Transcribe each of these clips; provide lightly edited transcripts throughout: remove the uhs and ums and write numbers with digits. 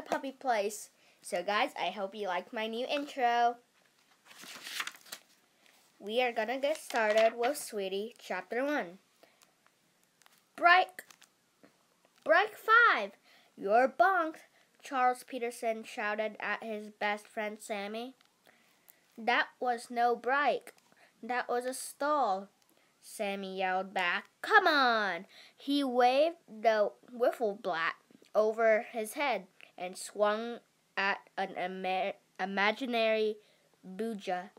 puppy place. So guys, I hope you liked my new intro. We are gonna get started with Sweetie, Chapter 1. Break 5! You're bonked, Charles Peterson shouted at his best friend Sammy. That was no break. That was a stall, Sammy yelled back. Come on! He waved the wiffle bat over his head and swung at an imaginary booja.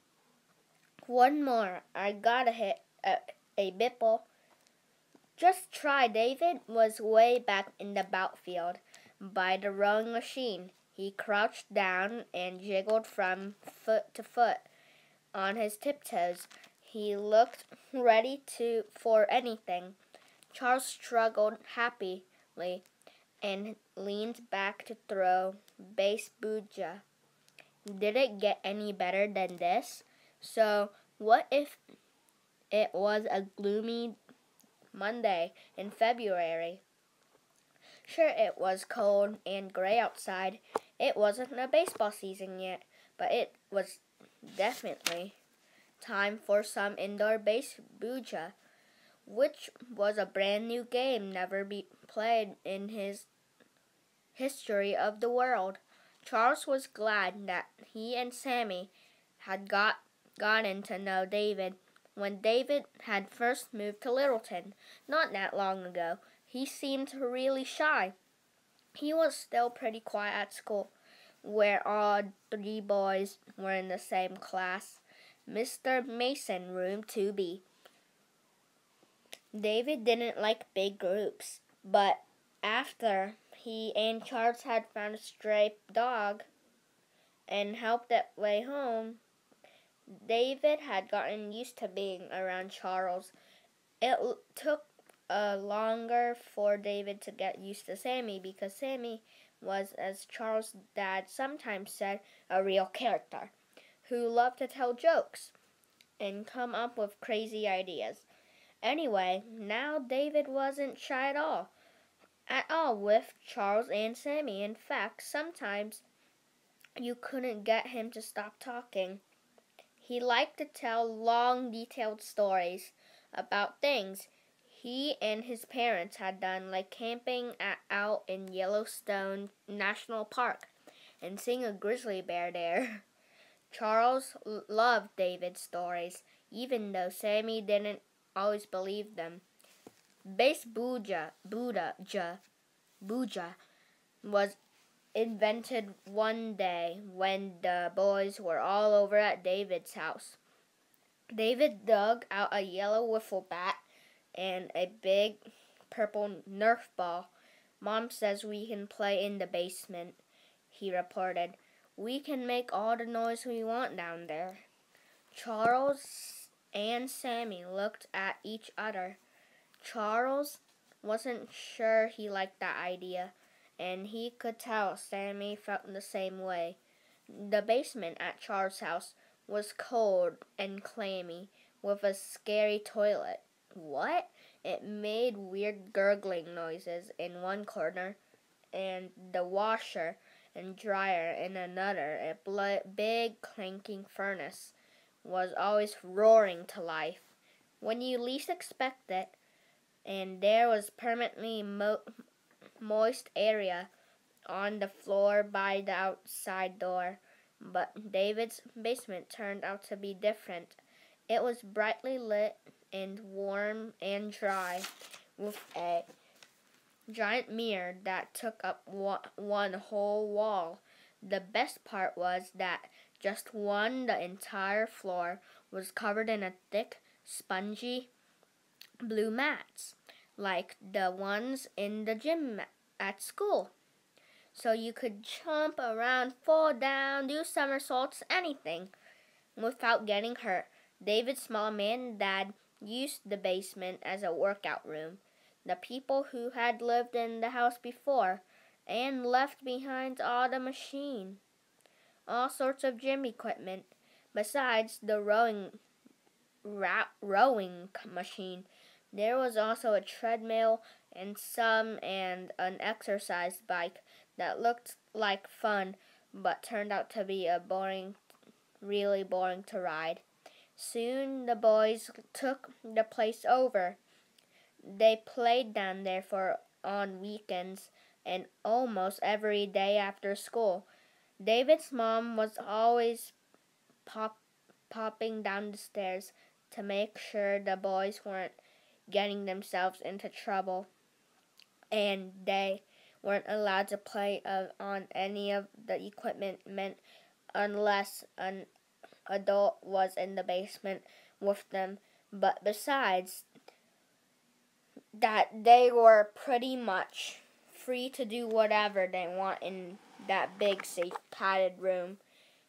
One more. I gotta hit a bipple. Just try. David was way back in the outfield by the rowing machine. He crouched down and jiggled from foot to foot on his tiptoes. He looked ready for anything. Charles struggled happily and leaned back to throw base booja. Did it get any better than this? So, what if it was a gloomy Monday in February? Sure, it was cold and gray outside. It wasn't a baseball season yet, but it was definitely time for some indoor base booja, which was a brand new game never played in his history of the world. Charles was glad that he and Sammy had gotten to know David when David had first moved to Littleton not that long ago. He seemed really shy. He was still pretty quiet at school, where all three boys were in the same class. Mr. Mason, room 2B. David didn't like big groups, but after he and Charles had found a stray dog and helped it way home, David had gotten used to being around Charles. It took longer for David to get used to Sammy because Sammy was, as Charles' dad sometimes said, a real character who loved to tell jokes and come up with crazy ideas. Anyway, now David wasn't shy at all with Charles and Sammy. In fact, sometimes you couldn't get him to stop talking. He liked to tell long, detailed stories about things he and his parents had done, like camping out in Yellowstone National Park and seeing a grizzly bear there. Charles loved David's stories, even though Sammy didn't always believe them. Base booja was invented one day when the boys were all over at David's house. David dug out a yellow wiffle bat and a big purple Nerf ball. Mom says we can play in the basement, he reported. We can make all the noise we want down there. Charles and Sammy looked at each other. Charles wasn't sure he liked that idea, and he could tell Sammy felt the same way. The basement at Charles' house was cold and clammy, with a scary toilet. What? It made weird gurgling noises in one corner, and the washer and dryer in another. A big clanking furnace was always roaring to life when you least expect it, and there was permanently moist area on the floor by the outside door. But David's basement turned out to be different. It was brightly lit and warm and dry, with a giant mirror that took up one whole wall. The best part was that the entire floor was covered in a thick, spongy blue mats, like the ones in the gym at school. So you could jump around, fall down, do somersaults, anything, without getting hurt. David's small man dad used the basement as a workout room. The people who had lived in the house before and left behind all the machine, all sorts of gym equipment, besides the rowing machine. There was also a treadmill and an exercise bike that looked like fun but turned out to be really boring to ride. Soon the boys took the place over. They played down there on weekends and almost every day after school. David's mom was always popping down the stairs to make sure the boys weren't getting themselves into trouble, and they weren't allowed to play on any of the equipment unless an adult was in the basement with them. But besides that, they were pretty much free to do whatever they want in that big, safe, padded room.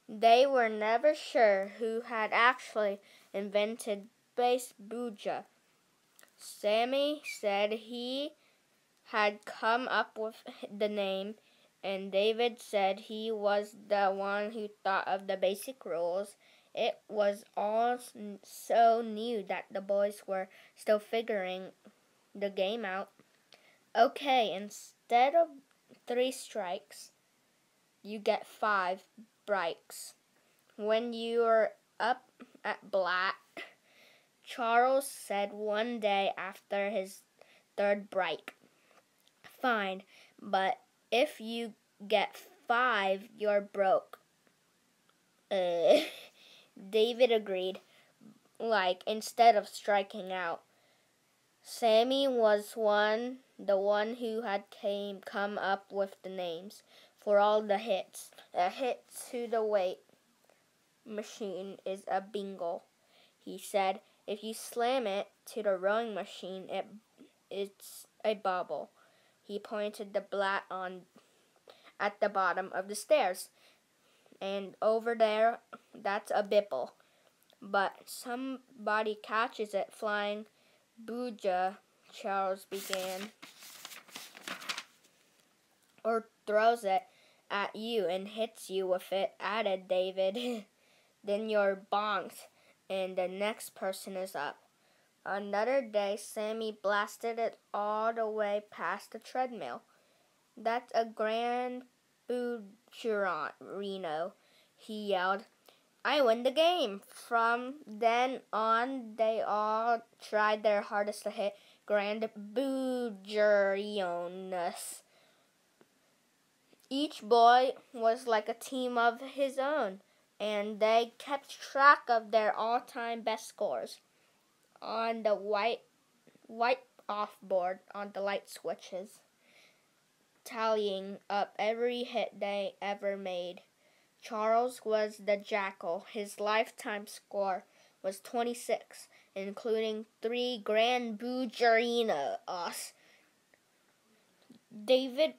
They were never sure who had actually invented Base Booja. Sammy said he had come up with the name, and David said he was the one who thought of the basic rules. It was all so new that the boys were still figuring the game out. Okay, instead of 3 strikes, you get 5 breaks. When you're up at black, Charles said one day after his 3rd break, "Fine, but if you get 5, you're broke." David agreed, instead of striking out. Sammy was the one who had come up with the names for all the hits. A hit to the weight machine is a bingle, he said. If you slam it to the rowing machine, it's a bobble. He pointed the blat at the bottom of the stairs. And over there, that's a bipple. But somebody catches it flying. Booja, Charles began. Or throws it at you and hits you with it, added David. Then you're bonked, and the next person is up. Another day, Sammy blasted it all the way past the treadmill. "That's a grand Reno," he yelled. "I win the game." From then on, they all tried their hardest to hit Grand Bujerinos. Each boy was like a team of his own, and they kept track of their all-time best scores on the white off board on the light switches, tallying up every hit they ever made. Charles was the jackal. His lifetime score was 26, including 3 Grand Bujerinos. David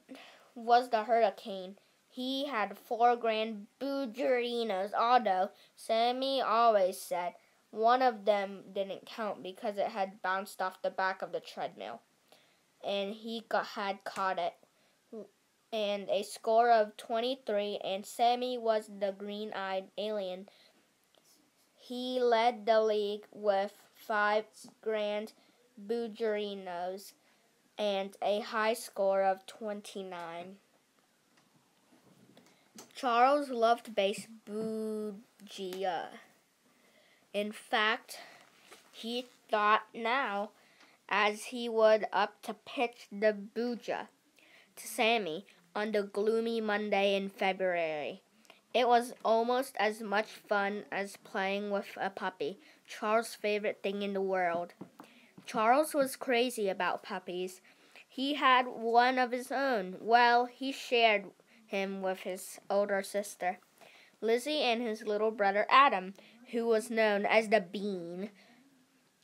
was the hurricane. He had 4 Grand Bujerinos, although Sammy always said one of them didn't count because it had bounced off the back of the treadmill, and he had caught it. And a score of 23, and Sammy was the green-eyed alien. He led the league with 5 Grand Bujerinos and a high score of 29. Charles loved Base Booja. In fact, he thought now, as he would up to pitch the Booja to Sammy on the gloomy Monday in February. It was almost as much fun as playing with a puppy, Charles' favorite thing in the world. Charles was crazy about puppies. He had one of his own. Well, he shared him with his older sister, Lizzie, and his little brother Adam, who was known as the Bean,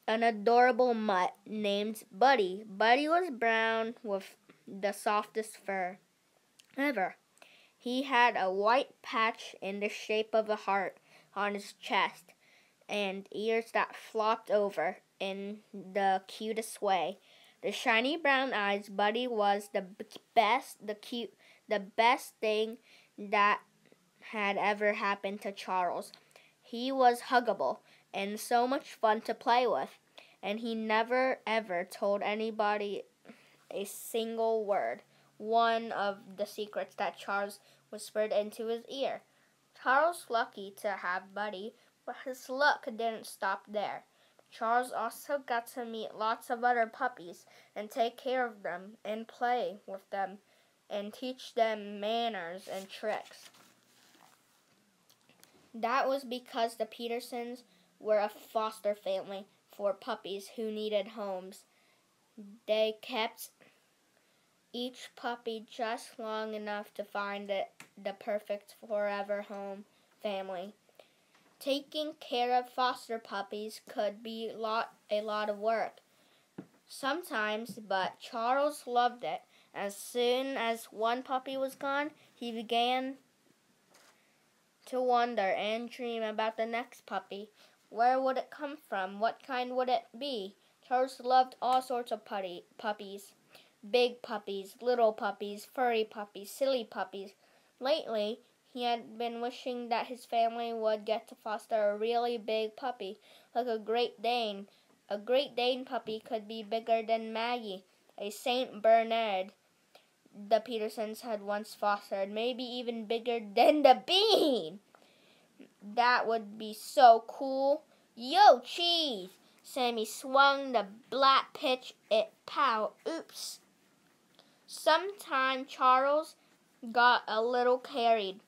an adorable mutt named Buddy. Buddy was brown with the softest fur ever. He had a white patch in the shape of a heart on his chest and ears that flopped over in the cutest way. The shiny brown eyes. Buddy was the best thing that had ever happened to Charles. He was huggable and so much fun to play with, and he never ever told anybody a single word. one of the secrets that Charles whispered into his ear. Charles was lucky to have Buddy, but his luck didn't stop there. Charles also got to meet lots of other puppies and take care of them and play with them and teach them manners and tricks. That was because the Petersons were a foster family for puppies who needed homes. They kept each puppy just long enough to find the perfect forever home family. Taking care of foster puppies could be a lot of work sometimes, but Charles loved it. As soon as one puppy was gone, he began to wonder and dream about the next puppy. Where would it come from? What kind would it be? Charles loved all sorts of puppies. Big puppies, little puppies, furry puppies, silly puppies. Lately, he had been wishing that his family would get to foster a really big puppy, like a Great Dane. A Great Dane puppy could be bigger than Maggie, a Saint Bernard the Petersons had once fostered, maybe even bigger than the Bean. That would be so cool. Yo, Cheese! Sammy swung the black pitch at pow. Oops. Sometime Charles got a little carried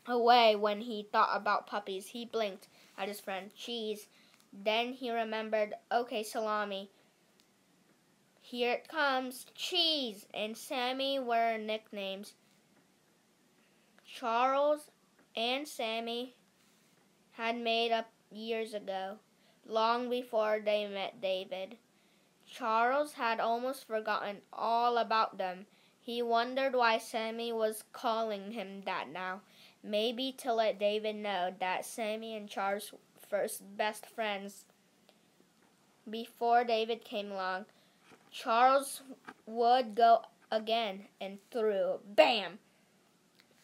away when he thought about puppies. He blinked at his friend Cheese. Then he remembered, okay, Salami. Here it comes. Cheese and Sammy were nicknames. Charles and Sammy had made up years ago, long before they met David. Charles had almost forgotten all about them. He wondered why Sammy was calling him that now. Maybe to let David know that Sammy and Charles were first best friends. Before David came along, Charles would go again and threw. Bam!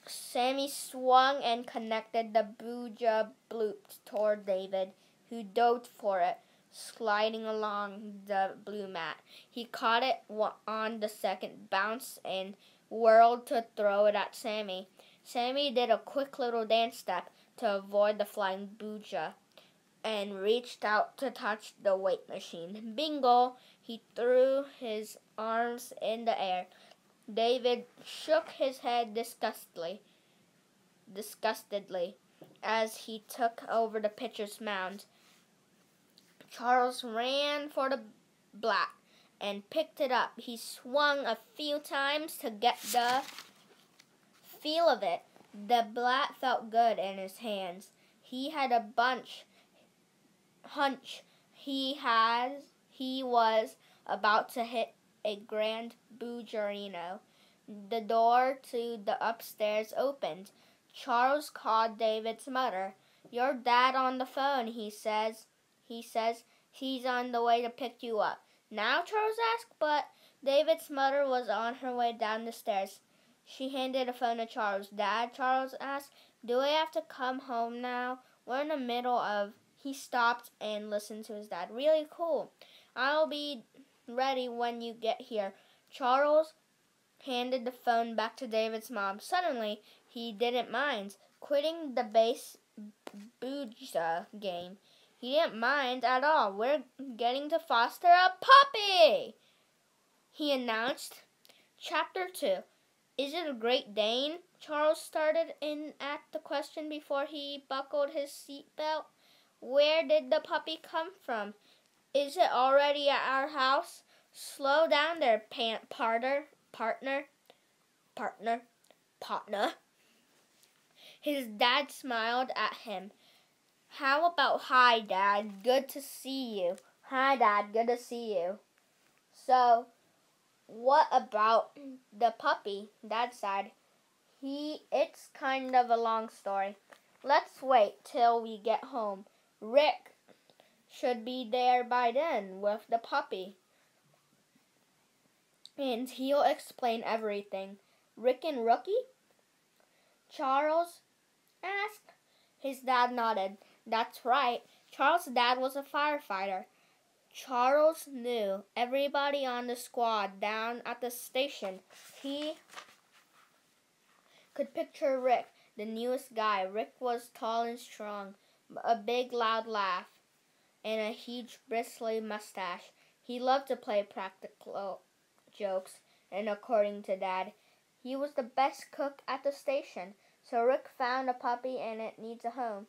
Sammy swung and connected the Booja Bloop toward David, who dove for it, sliding along the blue mat. He caught it on the second bounce and whirled to throw it at Sammy. Sammy did a quick little dance step to avoid the flying Booja and reached out to touch the weight machine. Bingo! He threw his arms in the air. David shook his head disgustedly as he took over the pitcher's mound. Charles ran for the bat and picked it up. He swung a few times to get the feel of it. The bat felt good in his hands. He had a hunch he was about to hit a grand Boogerino. The door to the upstairs opened. Charles called David's mother. Your dad on the phone, he says. He's on the way to pick you up. Now, Charles asked, but David's mother was on her way down the stairs. She handed a phone to Charles. Dad, Charles asked, do I have to come home now? We're in the middle of... He stopped and listened to his dad. Really cool. I'll be ready when you get here. Charles handed the phone back to David's mom. Suddenly, he didn't mind quitting the base Booja game. He didn't mind at all. We're getting to foster a puppy, he announced. Chapter 2. Is it a Great Dane? Charles started in at the question before he buckled his seatbelt. Where did the puppy come from? Is it already at our house? Slow down there, partner. His dad smiled at him. How about hi, Dad? Good to see you. Hi, Dad. Good to see you. So, what about the puppy? Dad said. It's kind of a long story. Let's wait till we get home. Rick should be there by then with the puppy, and he'll explain everything. Rick and Rookie? Charles asked. His dad nodded. That's right. Charles' dad was a firefighter. Charles knew everybody on the squad down at the station. He could picture Rick, the newest guy. Rick was tall and strong, a big loud laugh, and a huge bristly mustache. He loved to play practical jokes, and according to Dad, he was the best cook at the station. So Rick found a puppy and it needs a home.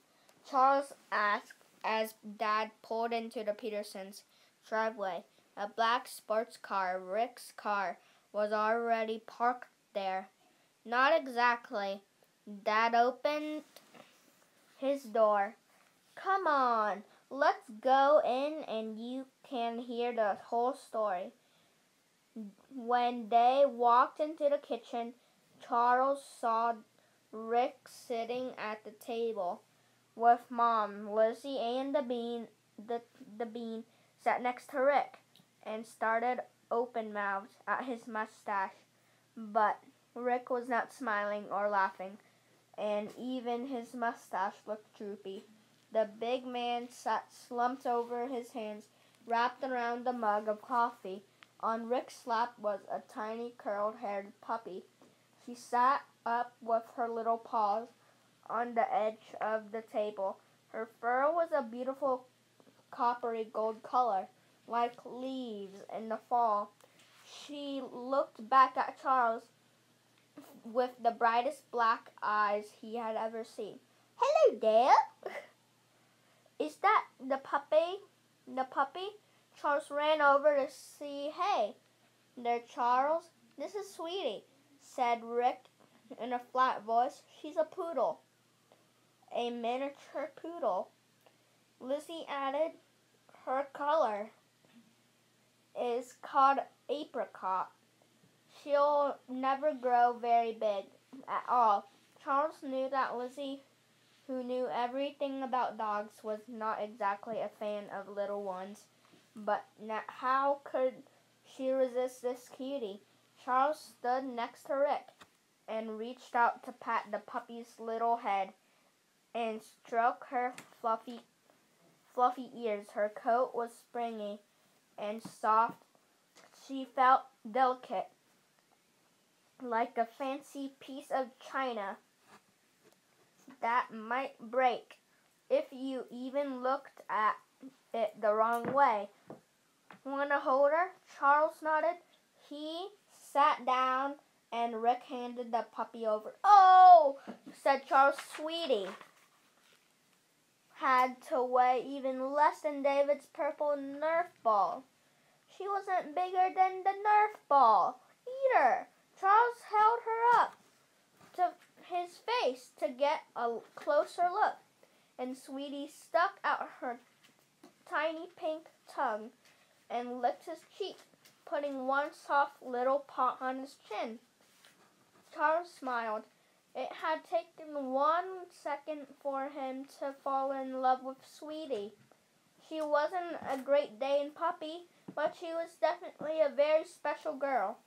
Charles asked as Dad pulled into the Petersons' driveway. A black sports car, Rick's car, was already parked there. Not exactly. Dad opened his door. Come on, let's go in and you can hear the whole story. When they walked into the kitchen, Charles saw Rick sitting at the table with Mom. Lizzie and the bean sat next to Rick and started open-mouthed at his mustache. But Rick was not smiling or laughing, and even his mustache looked droopy. The big man sat slumped over his hands, wrapped around the mug of coffee. On Rick's lap was a tiny curled-haired puppy. She sat up with her little paws on the edge of the table. Her fur was a beautiful coppery gold color, like leaves in the fall. She looked back at Charles with the brightest black eyes he had ever seen. Hello there. Is that the puppy? The puppy? Charles ran over to see. Hey there, Charles. This is Sweetie, said Rick in a flat voice. She's a poodle. A miniature poodle. Lizzie added. Her color is called apricot. She'll never grow very big at all. Charles knew that Lizzie, who knew everything about dogs, was not exactly a fan of little ones. But how could she resist this cutie? Charles stood next to Rick and reached out to pat the puppy's little head and stroke her fluffy ears. Her coat was springy and soft. She felt delicate, like a fancy piece of china that might break if you even looked at it the wrong way. Want to hold her? Charles nodded. He sat down and Rick handed the puppy over. Oh, said Charles. Sweetie had to weigh even less than David's purple Nerf ball. She wasn't bigger than the Nerf ball either. Charles held her up to his face to get a closer look, and Sweetie stuck out her tiny pink tongue and licked his cheek, putting one soft little paw on his chin. Charles smiled. It had taken 1 second for him to fall in love with Sweetie. She wasn't a Great Dane puppy, but she was definitely a very special girl.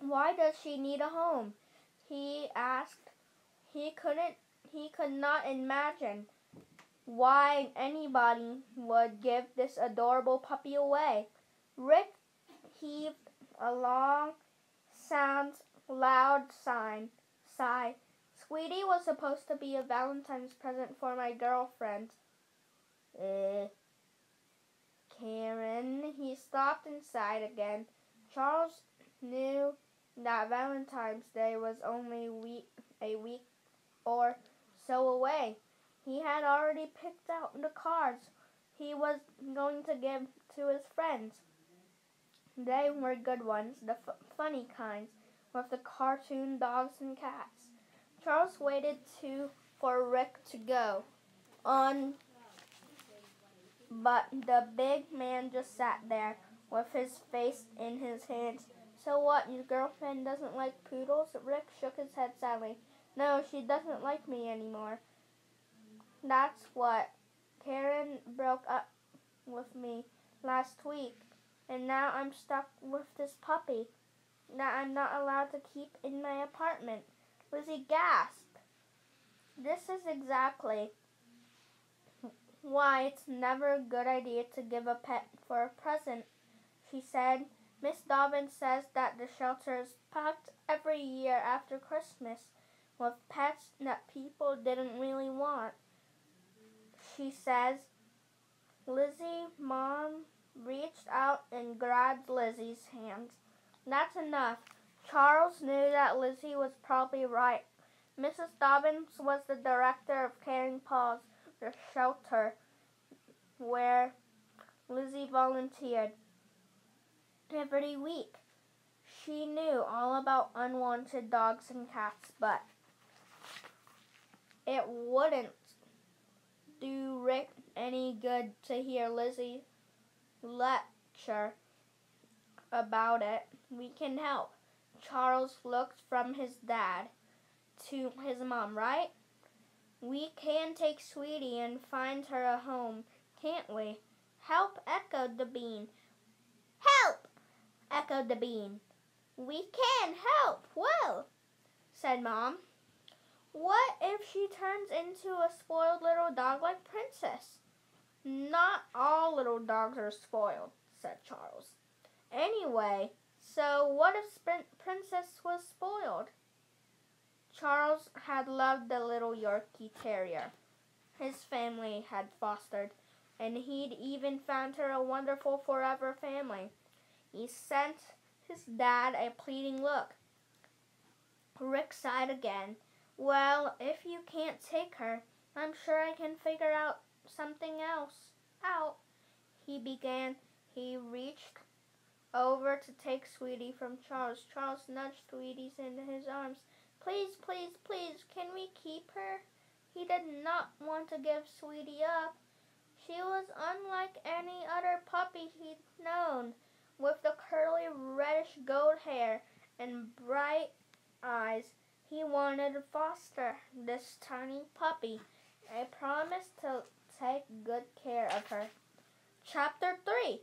Why does she need a home? He asked. He could not imagine why anybody would give this adorable puppy away. Rick heaved a long, loud sigh. Sweetie was supposed to be a Valentine's present for my girlfriend. Karen, he stopped and sighed again. Charles knew that Valentine's Day was only a week or so away. He had already picked out the cards he was going to give to his friends. They were good ones, the funny kinds, with the cartoon dogs and cats. Charles waited for Rick to go on, but the big man just sat there with his face in his hands. So what, your girlfriend doesn't like poodles? Rick shook his head sadly. No, she doesn't like me anymore. That's what. Karen broke up with me last week, and now I'm stuck with this puppy that I'm not allowed to keep in my apartment. Lizzie gasped. This is exactly Why, it's never a good idea to give a pet for a present, she said. Miss Dobbin says that the shelter is packed every year after Christmas with pets that people didn't really want. She says. Lizzie, Mom reached out and grabbed Lizzie's hands. That's enough. Charles knew that Lizzie was probably right. Mrs. Dobbins was the director of Caring Paws, the shelter where Lizzie volunteered every week. She knew all about unwanted dogs and cats, but it wouldn't do Rick any good to hear Lizzie lecture about it. We can help. Charles looked from his dad to his mom, right? We can take Sweetie and find her a home, can't we? Help, echoed the bean. Help, echoed the bean. We can help. Well, said Mom. What if she turns into a spoiled little dog like Princess? Not all little dogs are spoiled, said Charles. Anyway, so what if Princess was spoiled? Charles had loved the little Yorkie Terrier his family had fostered, and he'd even found her a wonderful forever family. He sent his dad a pleading look. Rick sighed again. Well, if you can't take her, I'm sure I can figure out something else out. He began. He reached over to take Sweetie from Charles. Charles nudged Sweetie into his arms. Please, please, please, can we keep her? He did not want to give Sweetie up. She was unlike any other puppy he'd known, with the curly reddish gold hair and bright eyes. He wanted to foster this tiny puppy. I promised to take good care of her. Chapter 3.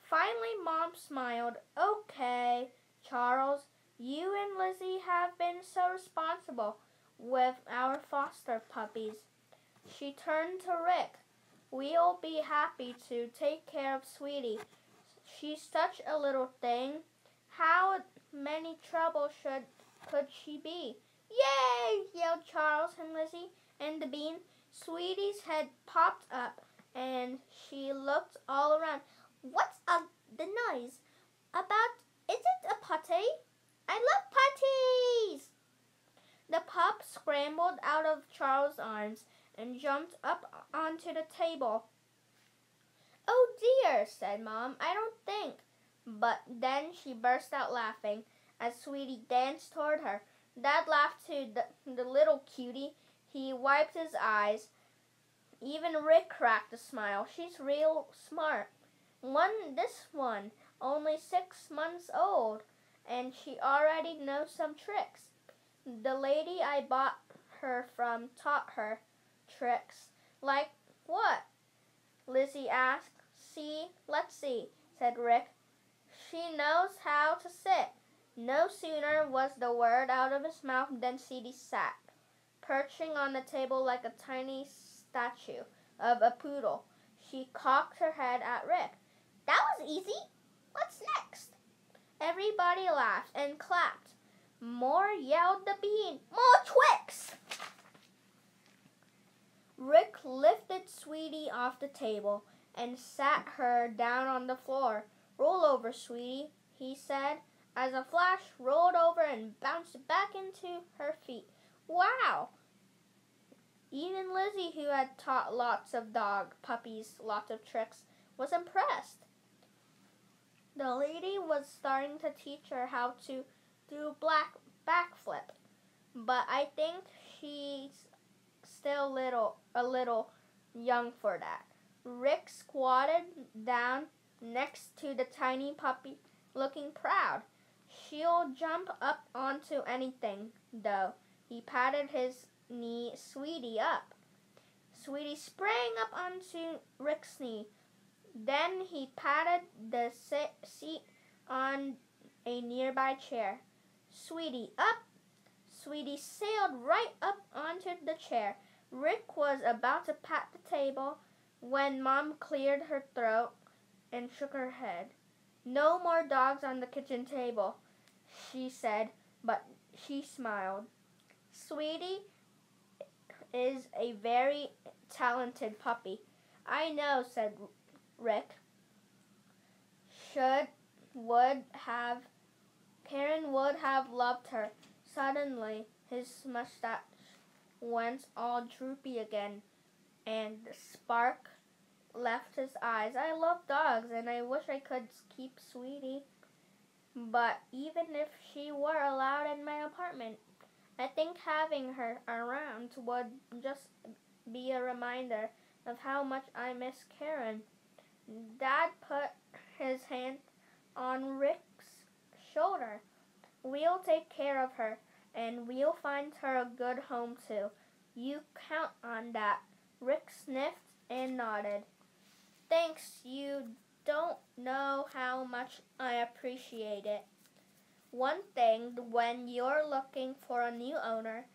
Finally, Mom smiled. Okay, Charles, you and Lizzie have been so responsible with our foster puppies. She turned to Rick. We'll be happy to take care of Sweetie. She's such a little thing. How many trouble could she be? Yay! Yelled Charles and Lizzie and the bean. Sweetie's head popped up and she looked all around. What's the noise? About, is it a potty? I love potties! The pup scrambled out of Charles' arms and jumped up onto the table. Oh dear, said Mom, I don't think. But then she burst out laughing as Sweetie danced toward her. Dad laughed too, the little cutie. He wiped his eyes. Even Rick cracked a smile. She's real smart. This one, only 6 months old, and she already knows some tricks. The lady I bought her from taught her tricks. Like what? Lizzie asked. Let's see, said Rick. She knows how to sit. No sooner was the word out of his mouth than Sweetie sat, perching on the table like a tiny statue of a poodle. She cocked her head at Rick. That was easy. What's next? Everybody laughed and clapped. More, yelled the bean. More Twix! Rick lifted Sweetie off the table and sat her down on the floor. Roll over, Sweetie, he said, as a flash rolled over and bounced back into her feet. Wow! Even Lizzie, who had taught lots of puppies lots of tricks, was impressed. The lady was starting to teach her how to do backflip, but I think she's still a little young for that. Rick squatted down next to the tiny puppy, looking proud. She'll jump up onto anything, though. He patted his knee Sweetie up. Sweetie sprang up onto Rick's knee. Then he patted the seat on a nearby chair. Sweetie, up! Sweetie sailed right up onto the chair. Rick was about to pat the table when Mom cleared her throat and shook her head. "No more dogs on the kitchen table," she said, but she smiled. "Sweetie is a very talented puppy." "I know," said Rick. Should would have Karen would have loved her. Suddenly his mustache went all droopy again, and the spark left his eyes. "I love dogs, and I wish I could keep Sweetie. But even if she were allowed in my apartment, I think having her around would just be a reminder of how much I miss Karen." Dad put his hand on Rick's shoulder. "We'll take care of her, and we'll find her a good home too. You count on that." Rick sniffed and nodded. "Thanks, you don't know how much I appreciate it. One thing, when you're looking for a new owner,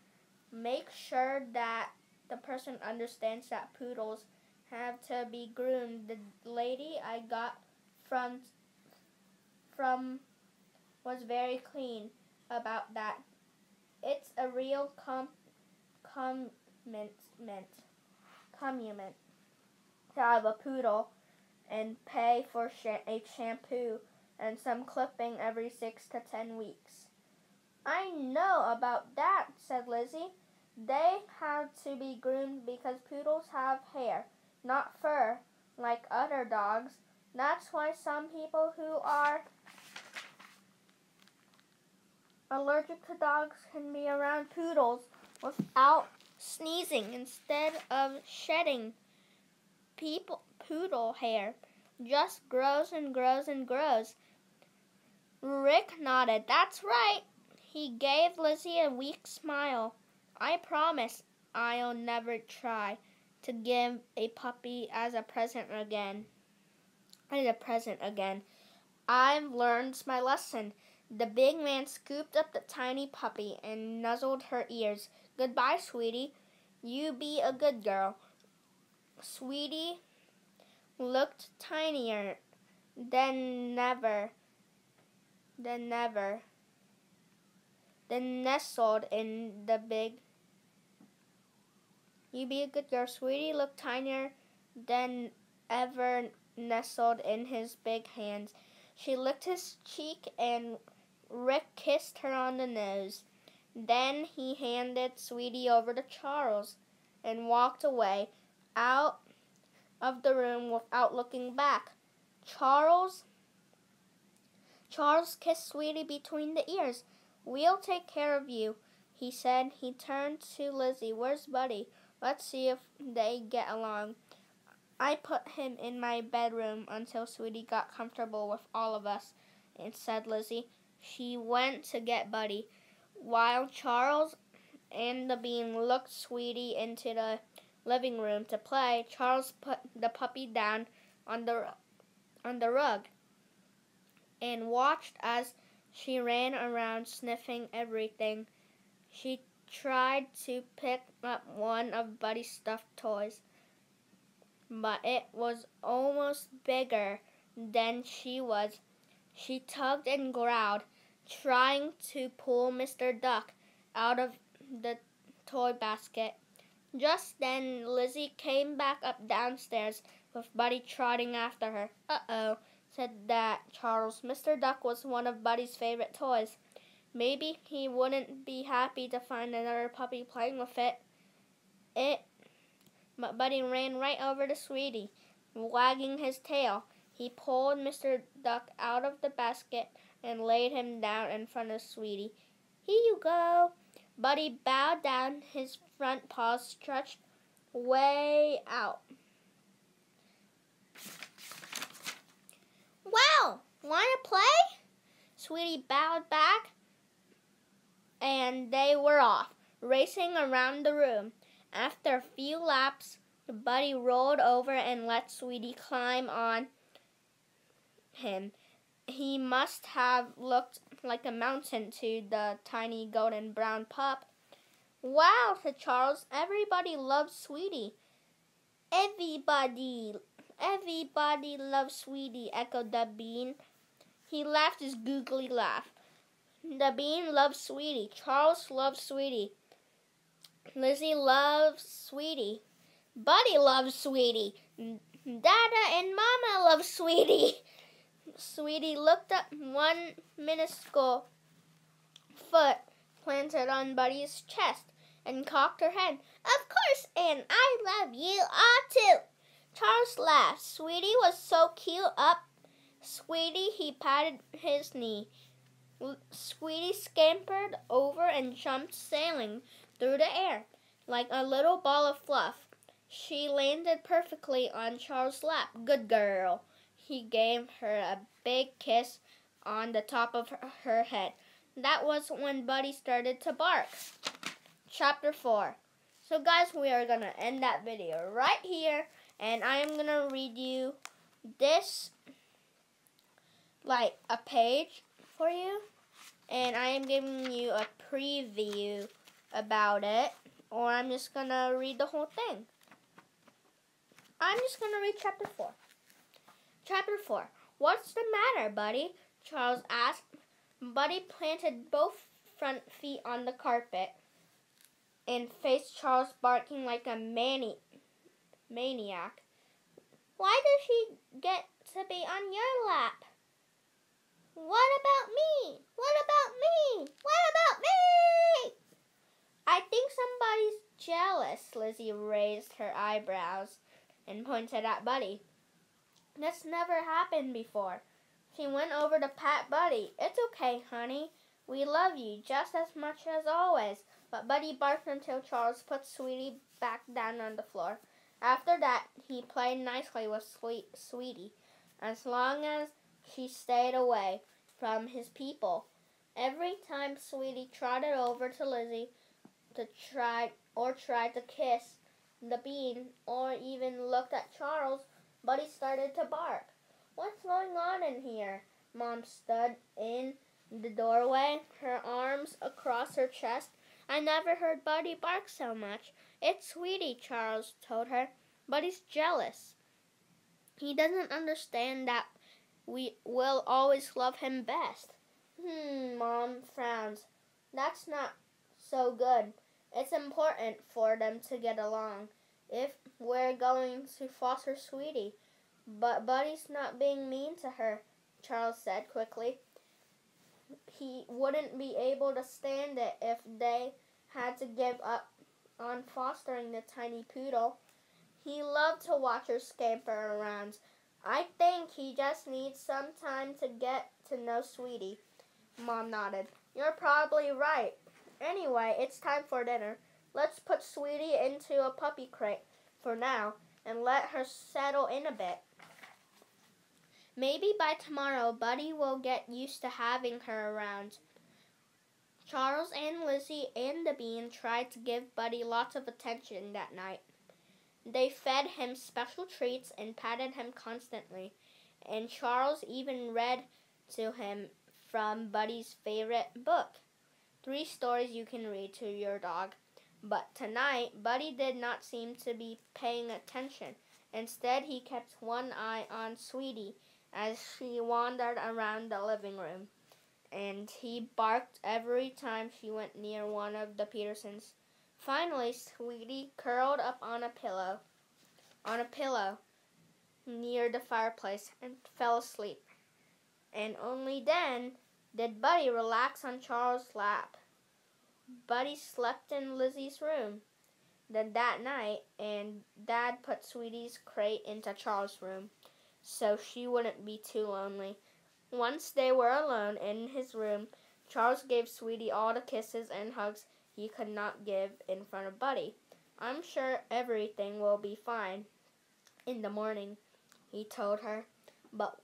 make sure that the person understands that poodles have to be groomed. The lady I got from was very clean about that. It's a real commitment to have a poodle and pay for a shampoo and some clipping every 6 to 10 weeks." "I know about that," said Lizzie. "They have to be groomed because poodles have hair, not fur, like other dogs. That's why some people who are allergic to dogs can be around poodles without sneezing instead of shedding. Poodle hair just grows and grows and grows." Rick nodded. "That's right." He gave Lizzie a weak smile. "I promise I'll never try to give a puppy as a present again. I've learned my lesson." The big man scooped up the tiny puppy and nuzzled her ears. "Goodbye, Sweetie. You be a good girl." Sweetie looked tinier than nestled in the big. "You be a good girl." Sweetie looked tinier than ever, nestled in his big hands. She licked his cheek, and Rick kissed her on the nose. Then he handed Sweetie over to Charles and walked away out of the room without looking back. Charles kissed Sweetie between the ears. "We'll take care of you," he said. He turned to Lizzie. "Where's Buddy? Let's see if they get along." "I put him in my bedroom until Sweetie got comfortable with all of us," said Lizzie. She went to get Buddy. While Charles and the Bean looked Sweetie into the living room to play, Charles put the puppy down on the rug and watched as she ran around sniffing everything. She tried to pick up one of Buddy's stuffed toys, but it was almost bigger than she was. She tugged and growled, trying to pull Mr. Duck out of the toy basket. Just then, Lizzie came back up downstairs with Buddy trotting after her. "Uh-oh," said Charles. "Mr. Duck was one of Buddy's favorite toys. Maybe he wouldn't be happy to find another puppy playing with it." But Buddy ran right over to Sweetie, wagging his tail. He pulled Mr. Duck out of the basket and laid him down in front of Sweetie. "Here you go." Buddy bowed down, his front paws stretched way out. "Wow, wanna play?" Sweetie bowed back, and they were off, racing around the room. After a few laps, Buddy rolled over and let Sweetie climb on him. He must have looked like a mountain to the tiny golden brown pup. Wow, said Charles. Everybody loves Sweetie. Everybody loves Sweetie, echoed the Bean. He laughed his googly laugh. The Bean loves Sweetie. Charles loves Sweetie. Lizzie loves Sweetie. Buddy loves Sweetie. Dada and Mama love Sweetie. Sweetie looked up one minuscule foot planted on Buddy's chest and cocked her head. Of course, and I love you all too. Charles laughed. Sweetie was so cute. Up, Sweetie, he patted his knee. Sweetie scampered over and jumped, sailing through the air like a little ball of fluff. She landed perfectly on Charles' lap. Good girl. He gave her a big kiss on the top of her head. That was when Buddy started to bark. Chapter 4. So guys, we are going to end that video right here. And I am going to read you this, like a page for you. And I am giving you a preview about it. Or I'm just going to read the whole thing. I'm just going to read Chapter 4. Chapter 4. What's the matter, Buddy? Charles asked. Buddy planted both front feet on the carpet and faced Charles, barking like a maniac. Why does she get to be on your lap? What about me? What about me? What about me? I think somebody's jealous. Lizzie raised her eyebrows and pointed at Buddy. That's never happened before. She went over to pat Buddy. It's okay, honey. We love you just as much as always. But Buddy barked until Charles put Sweetie back down on the floor. After that, he played nicely with Sweetie, as long as she stayed away from his people. Every time Sweetie trotted over to Lizzie to tried to kiss the Bean, or even looked at Charles, Buddy started to bark. What's going on in here? Mom stood in the doorway, her arms across her chest. I never heard Buddy bark so much. It's Sweetie, Charles told her. Buddy's jealous. He doesn't understand that we will always love him best. Mom frowns. That's not so good. It's important for them to get along if we're going to foster Sweetie. But Buddy's not being mean to her, Charles said quickly. He wouldn't be able to stand it if they had to give up on fostering the tiny poodle. He loved to watch her scamper around. I think he just needs some time to get to know Sweetie. Mom nodded. You're probably right. Anyway, it's time for dinner. Let's put Sweetie into a puppy crate for now and let her settle in a bit. Maybe by tomorrow, Buddy will get used to having her around. Charles and Lizzie and the Bean tried to give Buddy lots of attention that night. They fed him special treats and patted him constantly, and Charles even read to him from Buddy's favorite book, 3 stories you can read to your dog. But tonight, Buddy did not seem to be paying attention. Instead, he kept one eye on Sweetie as she wandered around the living room, and he barked every time she went near one of the Petersons. Finally, Sweetie curled up on a pillow near the fireplace and fell asleep. And only then did Buddy relax on Charles' lap. Buddy slept in Lizzie's room that night, and Dad put Sweetie's crate into Charles' room so she wouldn't be too lonely. Once they were alone in his room, Charles gave Sweetie all the kisses and hugs he could not give in front of Buddy. I'm sure everything will be fine in the morning, he told her. But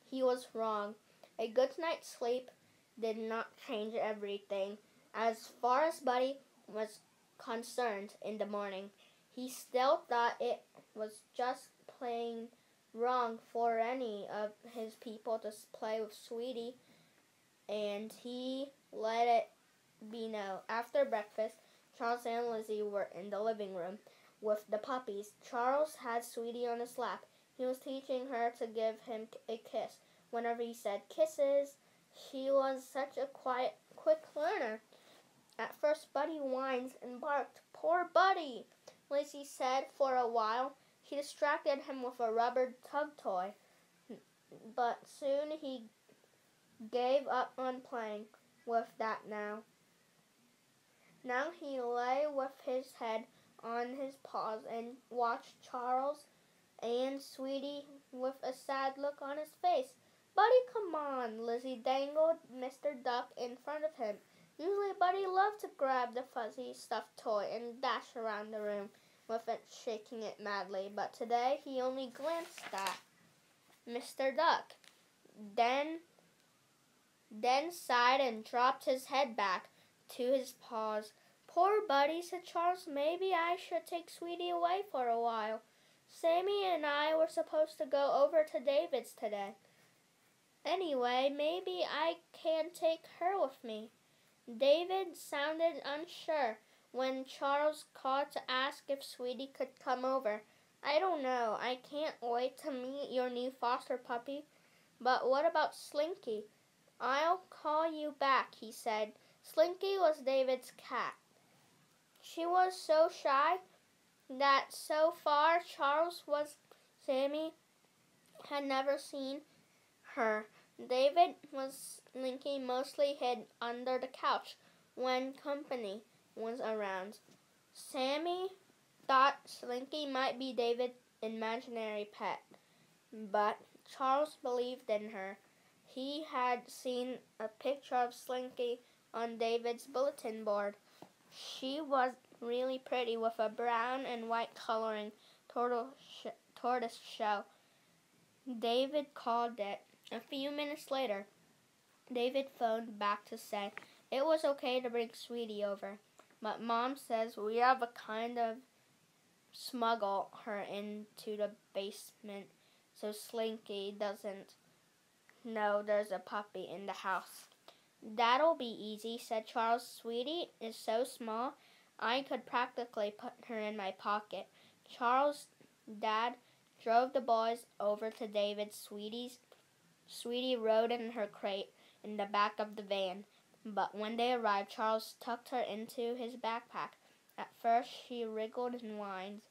he was wrong. A good night's sleep did not change everything. As far as Buddy was concerned in the morning, he still thought it was just plain wrong for any of his people to play with Sweetie, and he let it be known. After breakfast, Charles and Lizzie were in the living room with the puppies. Charles had Sweetie on his lap. He was teaching her to give him a kiss whenever he said kisses. She was such a quiet, quick learner. At first, Buddy whined and barked. "Poor Buddy," Lizzie said. For a while, she distracted him with a rubber tug toy, but soon he gave up on playing with that now. Now he lay with his head on his paws and watched Charles and Sweetie with a sad look on his face. "Buddy, come on." Lizzie dangled Mr. Duck in front of him. Usually Buddy loved to grab the fuzzy stuffed toy and dash around the room with it, shaking it madly, but today he only glanced at Mr. Duck, then sighed and dropped his head back to his paws. "Poor Buddy," said Charles. "Maybe I should take Sweetie away for a while. Sammy and I were supposed to go over to David's today. Anyway, maybe I can take her with me." David sounded unsure when Charles called to ask if Sweetie could come over. "I don't know. I can't wait to meet your new foster puppy. But what about Slinky?" "I'll call you back," he said. Slinky was David's cat. She was so shy that so far Sammy had never seen her. David was Slinky mostly hid under the couch when company was around. Sammy thought Slinky might be David's imaginary pet, but Charles believed in her. He had seen a picture of Slinky on David's bulletin board. She was really pretty with a brown and white coloring tortoise shell. David called it. A few minutes later, David phoned back to say it was okay to bring Sweetie over, but Mom says we have to kind of smuggle her into the basement so Slinky doesn't know there's a puppy in the house. "That'll be easy," said Charles. "Sweetie is so small, I could practically put her in my pocket." Charles' dad drove the boys over to David's. Sweetie rode in her crate in the back of the van, but when they arrived, Charles tucked her into his backpack. At first, she wriggled and whined,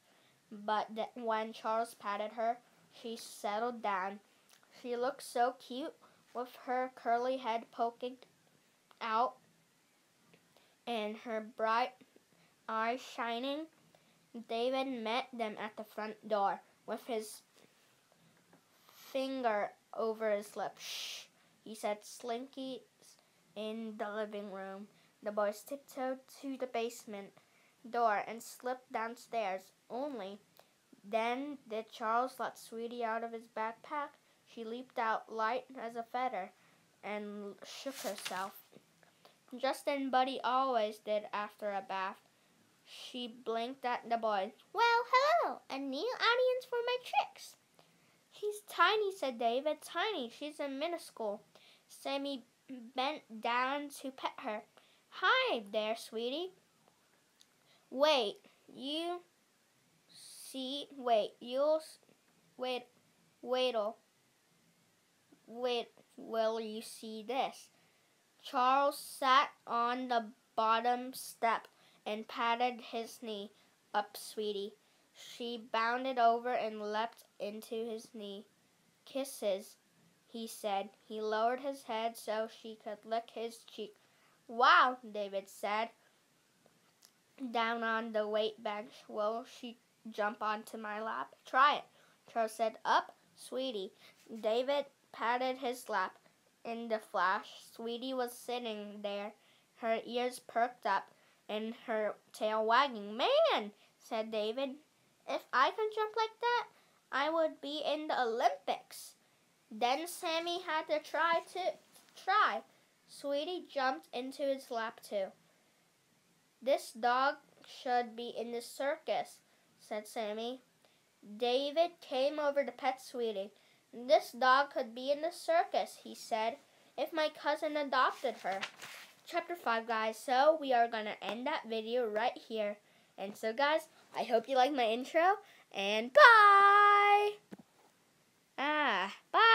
but when Charles patted her, she settled down. She looked so cute with her curly head poking out and her bright eyes shining. David met them at the front door with his finger over his lip. "Shh," he said. "Slinky's in the living room." The boys tiptoed to the basement door and slipped downstairs. Only then did Charles let Sweetie out of his backpack. She leaped out light as a feather and shook herself, just as Buddy always did after a bath. She blinked at the boys. "Well, hello, a new audience for my tricks." "She's tiny," said David. "Tiny. She's a minuscule." Sammy bent down to pet her. "Hi there, Sweetie." Wait, you'll will you see this?" Charles sat on the bottom step and patted his knee. "Up, Sweetie." She bounded over and leapt into his knee. "Kisses," he said. He lowered his head so she could lick his cheek. "Wow," David said. Down on the weight bench. "Will she jump onto my lap?" "Try it." Charles said. "Up, Sweetie." David patted his lap. In the flash, Sweetie was sitting there, her ears perked up and her tail wagging. "Man," said David, "if I could jump like that, I would be in the Olympics." Then Sammy had to try. Sweetie jumped into his lap too. "This dog should be in the circus," said Sammy. David came over to pet Sweetie. "This dog could be in the circus," he said, "if my cousin adopted her." chapter 5, guys. So we are going to end that video right here. And so, guys, I hope you like my intro. And bye! Bye!